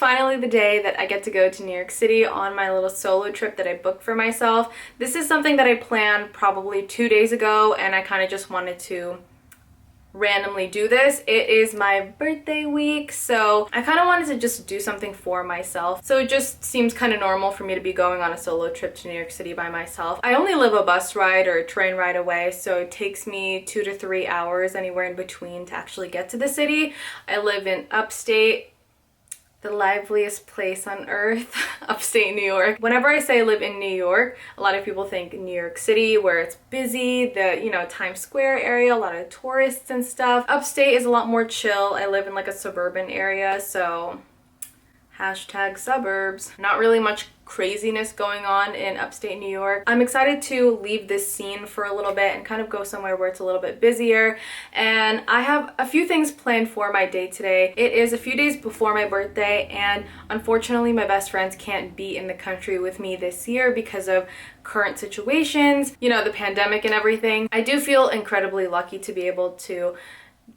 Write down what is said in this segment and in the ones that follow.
finally the day that I get to go to New York City on my little solo trip that I booked for myself. This is something that I planned probably 2 days ago, and I kind of just wanted to randomly do this. It is my birthday week, so I kind of wanted to just do something for myself. So it just seems kind of normal for me to be going on a solo trip to New York City by myself. I only live a bus ride or a train ride away, so it takes me 2 to 3 hours anywhere in between to actually get to the city. I live in upstate, the liveliest place on earth, upstate New York. Whenever I say I live in New York, a lot of people think New York City, where it's busy, the, Times Square area, a lot of tourists and stuff. Upstate is a lot more chill. I live in like a suburban area, so hashtag suburbs. Not really much craziness going on in upstate New York. I'm excited to leave this scene for a little bit and kind of go somewhere where it's a little bit busier. And I have a few things planned for my day today. It is a few days before my birthday, and unfortunately my best friends can't be in the country with me this year because of current situations, the pandemic and everything. I do feel incredibly lucky to be able to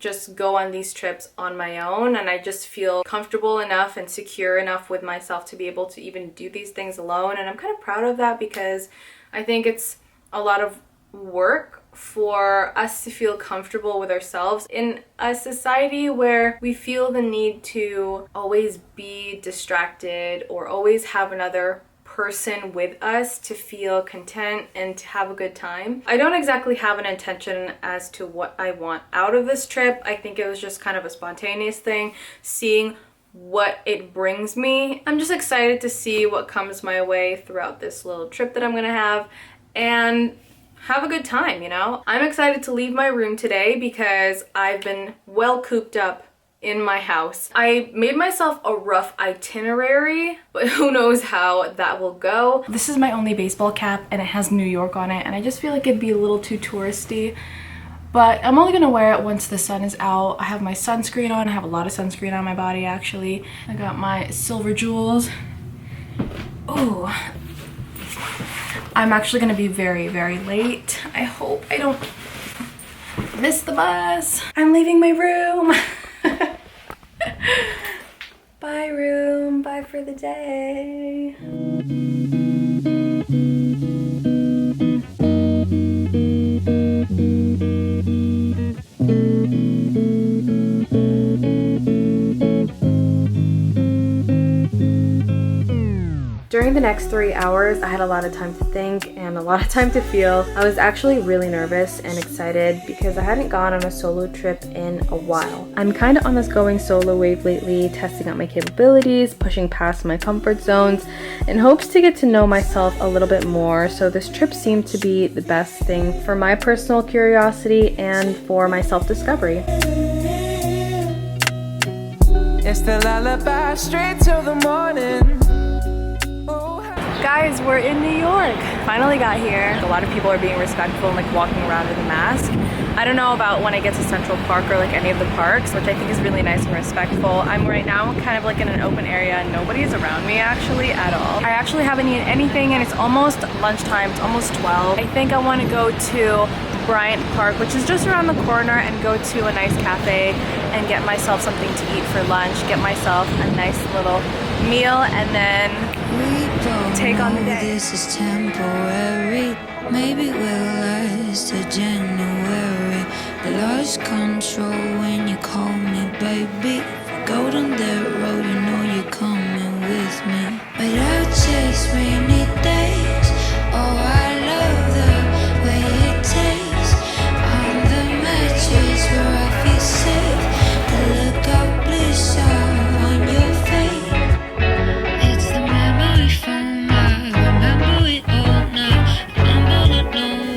just go on these trips on my own, and I just feel comfortable enough and secure enough with myself to be able to even do these things alone. And I'm kind of proud of that, because I think it's a lot of work for us to feel comfortable with ourselves in a society where we feel the need to always be distracted or always have another person with us to feel content and to have a good time. I don't exactly have an intention as to what I want out of this trip. I think it was just kind of a spontaneous thing, seeing what it brings me. I'm just excited to see what comes my way throughout this little trip that I'm gonna have and have a good time, I'm excited to leave my room today because I've been well cooped up in my house. I made myself a rough itinerary, but who knows how that will go. This is my only baseball cap, and it has New York on it, and I just feel like it'd be a little too touristy, but I'm only gonna wear it once the sun is out. I have my sunscreen on. I have a lot of sunscreen on my body, actually. I got my silver jewels. Oh, I'm actually gonna be very, very late. I hope I don't miss the bus. I'm leaving my room. Bye room, bye for the day. During the next 3 hours, I had a lot of time to think and a lot of time to feel. I was actually really nervous and excited because I hadn't gone on a solo trip in a while. I'm kind of on this going solo wave lately, testing out my capabilities, pushing past my comfort zones, in hopes to get to know myself a little bit more. So this trip seemed to be the best thing for my personal curiosity and for my self-discovery. It's the lullaby straight till the morning. Guys, we're in New York. Finally got here. A lot of people are being respectful and like walking around with a mask. I don't know about when I get to Central Park or like any of the parks, which I think is really nice and respectful. I'm right now kind of like in an open area and nobody's around me actually at all. I actually haven't eaten anything and it's almost lunchtime. It's almost 12. I think I want to go to Bryant Park, which is just around the corner, and go to a nice cafe and get myself something to eat for lunch, get myself a nice little meal, and then take on the day. This is temporary. Maybe we'll last to January. I lost control when you call me baby. Go down that road, you know you're coming with me. But I'll chase rainy days. Oh, I love the way it tastes. On the mattress where I feel safe. The look of bliss on your face. It's the memory from I remember it all now. I'm all alone,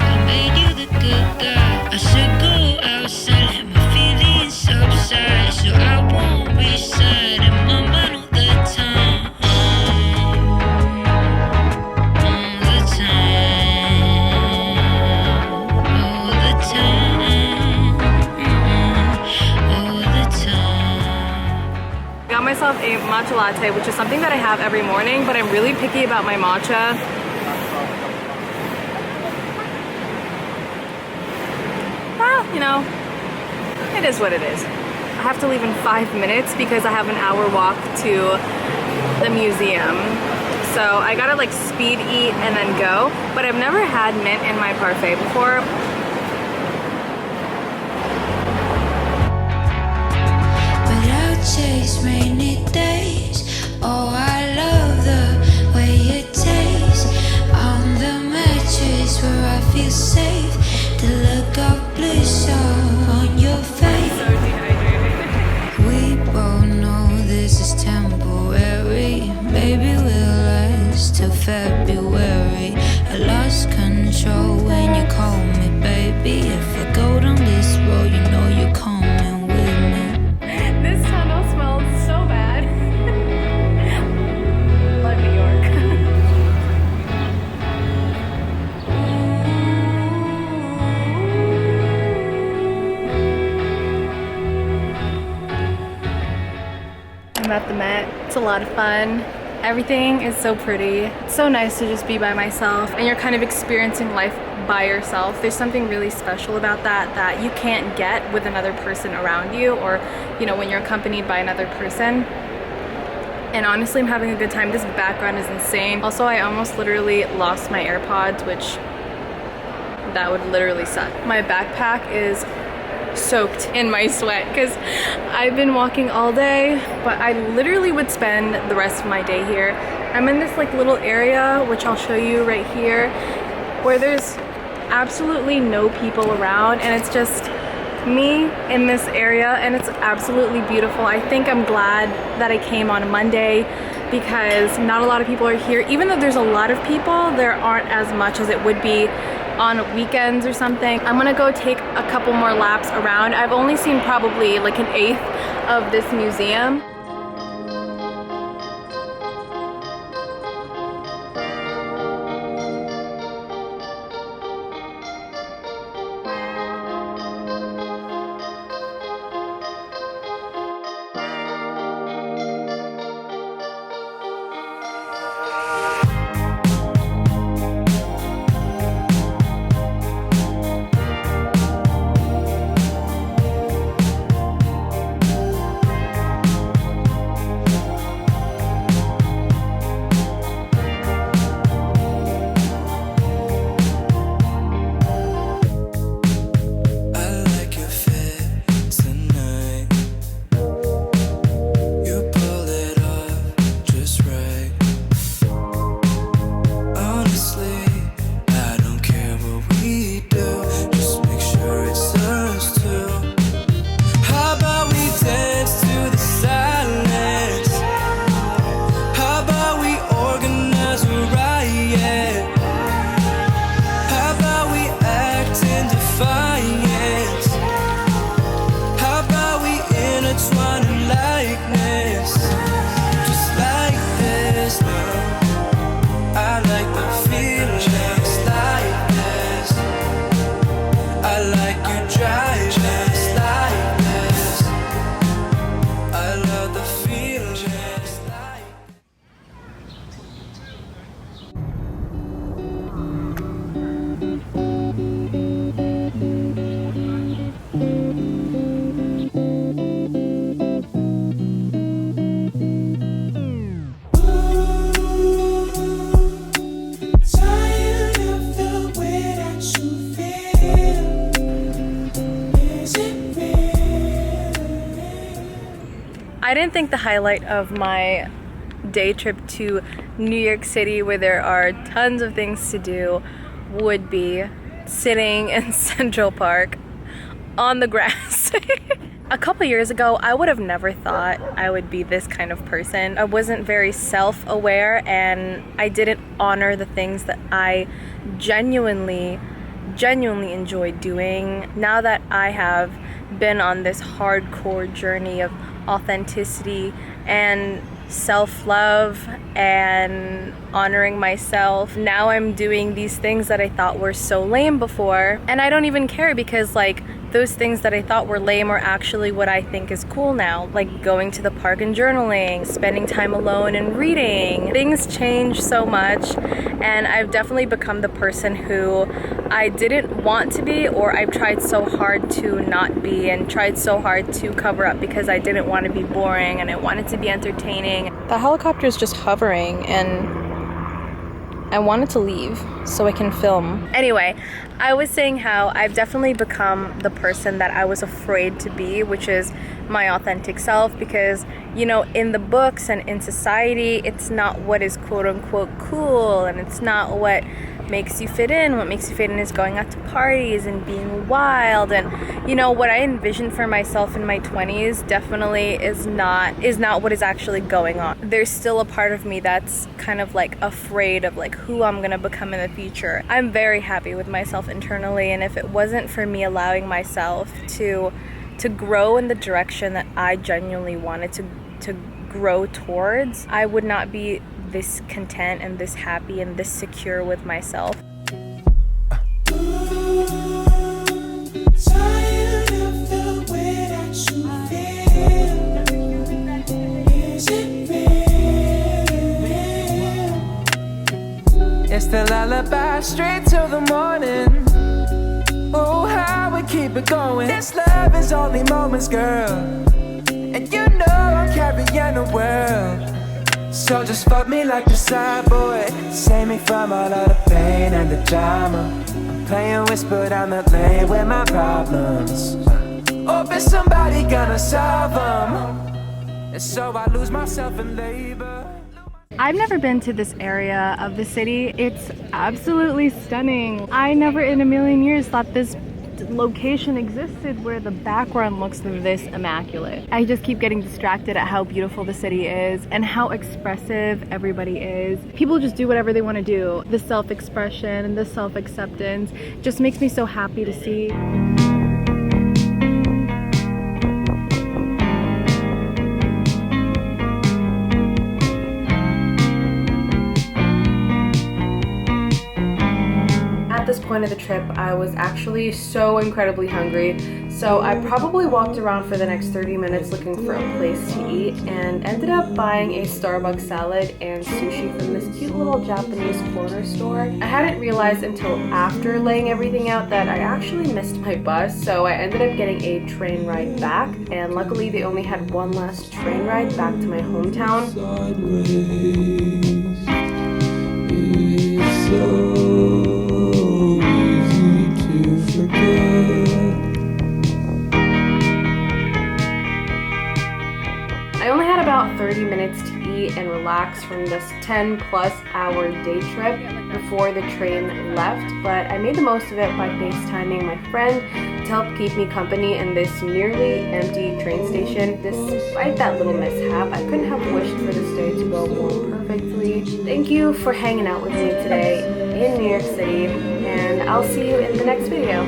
I made you the good guy. I should go outside, let my feelings subside, so I won't be sad in my mind all the time. All the time. All the time. All the time. Got myself a matcha latte, which is something that I have every morning, but I'm really picky about my matcha. Well, it is what it is. I have to leave in 5 minutes because I have an hour walk to the museum. So I gotta like speed eat and then go. But I've never had mint in my parfait before. But I'll chase rainy days. Oh, I love the way it tastes on the mattress where I feel safe. The look of bliss on your face. So dehydrated. We both know this is temporary. Maybe we'll last till February. I lost control when you call me baby. If I go down this road, you know you're coming with me. This tunnel smells so bad. Love New York. I'm at the Met. It's a lot of fun. Everything is so pretty. It's so nice to just be by myself and you're kind of experiencing life by yourself. There's something really special about that you can't get with another person around you, or you know, when you're accompanied by another person. And honestly, I'm having a good time. This background is insane. Also, I almost literally lost my AirPods, which that would literally suck. My backpack is soaked in my sweat because I've been walking all day, but I literally would spend the rest of my day here. I'm in this like little area, which I'll show you right here, where there's absolutely no people around and it's just me in this area, and it's absolutely beautiful. I think I'm glad that I came on a Monday because not a lot of people are here. Even though there's a lot of people, there aren't as much as it would be on weekends or something. I'm gonna go take a couple more laps around. I've only seen probably like an eighth of this museum. I didn't think the highlight of my day trip to New York City, where there are tons of things to do, would be sitting in Central Park on the grass. A couple years ago, I would have never thought I would be this kind of person. I wasn't very self-aware and I didn't honor the things that I genuinely enjoyed doing. Now that I have been on this hardcore journey of authenticity and self-love and honoring myself, now I'm doing these things that I thought were so lame before, and I don't even care because like those things that I thought were lame are actually what I think is cool now, like going to the park and journaling, spending time alone and reading. Things change so much, and I've definitely become the person who I didn't want to be, or I've tried so hard to not be and tried so hard to cover up because I didn't want to be boring and I wanted to be entertaining. The helicopter is just hovering and I wanted to leave so I can film. Anyway, I was saying how I've definitely become the person that I was afraid to be, which is my authentic self, because, you know, in the books and in society, it's not what is quote unquote cool, and it's not what makes you fit in. What makes you fit in is going out to parties and being wild, and, you know, what I envisioned for myself in my 20s definitely is not what is actually going on. There's still a part of me that's kind of like afraid of like who I'm gonna become in the future. I'm very happy with myself internally, and if it wasn't for me allowing myself to grow in the direction that I genuinely wanted to grow towards, I would not be this content and this happy and this secure with myself. It's the lullaby straight till the morning. Oh, how we keep it going. This love is only moments, girl, and you know I'm carrying the world. So just fuck me like the side boy, save me from all of the pain and the drama. I'm playing whisper down the lane with my problems. Hope it's somebody gonna solve them, and so I lose myself in labor. I've never been to this area of the city. It's absolutely stunning. I never in a million years thought this location existed where the background looks this immaculate. I just keep getting distracted at how beautiful the city is and how expressive everybody is. People just do whatever they want to do. The self-expression and the self-acceptance just makes me so happy to see. At this point of the trip, I was actually so incredibly hungry, so I probably walked around for the next 30 minutes looking for a place to eat and ended up buying a Starbucks salad and sushi from this cute little Japanese corner store. I hadn't realized until after laying everything out that I actually missed my bus, so I ended up getting a train ride back, and luckily they only had one last train ride back to my hometown. I only had about 30 minutes to eat and relax from this 10+ hour day trip before the train left, but I made the most of it by FaceTiming my friend to help keep me company in this nearly empty train station. Despite that little mishap, I couldn't have wished for this day to go more perfectly. Thank you for hanging out with me today in New York City, and I'll see you in the next video.